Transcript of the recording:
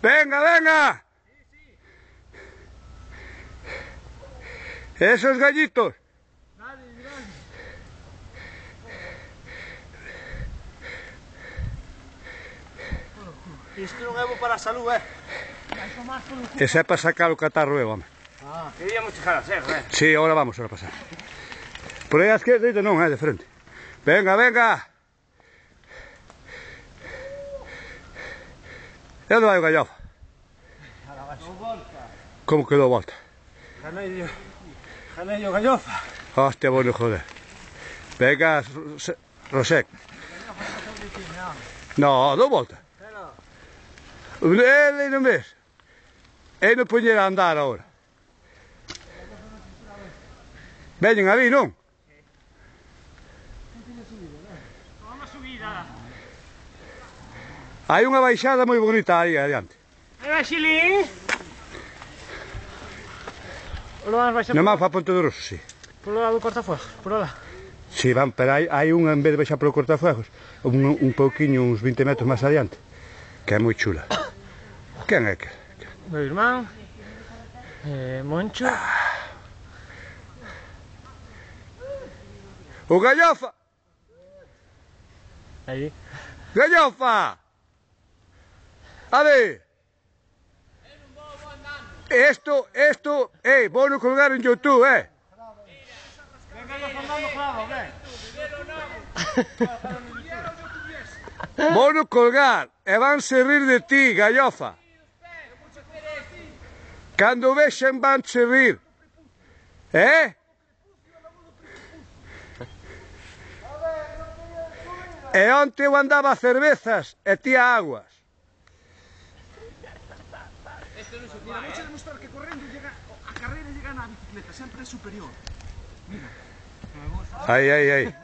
Venga, venga. Esos gallitos. Isto non é bo para a salud, Ese é para sacar o catarro, home. Queríamos chegar a serra, Sí, ahora vamos a pasar. Por aí a esquerda non, de frente. Venga, venga. E onde vai o gallofa? Como que dou volta? Janello gallofa. Hostia, bueno, joder. Venga, Rosec. No, dou volta. Ele non ves. Ele non poñera a andar agora. Veñen ali, non? Unha subida. Hai unha baixada moi bonita aí adiante. Venga, Xilín. Nomás para Ponte do Rosso, sí. Por lado do cortafuegos, por lá. Sí, van, pero hai unha, en vez de baixar polo cortafuegos, un pouquiño, uns 20 metros máis adiante, que é moi chula. Quen é que? Meu irmán, Moncho. O gallofa! Aí. Gallofa! A ver! Esto, vou no colgar en YouTube, Vou no colgar e vanse rir de ti, gallofa. Cando vexen vanse rir. E onte eu andaba a cervezas e ti a aguas. Mira, vou demostrar que correndo a carreira llega na bicicleta, sempre é superior. Mira. Aí.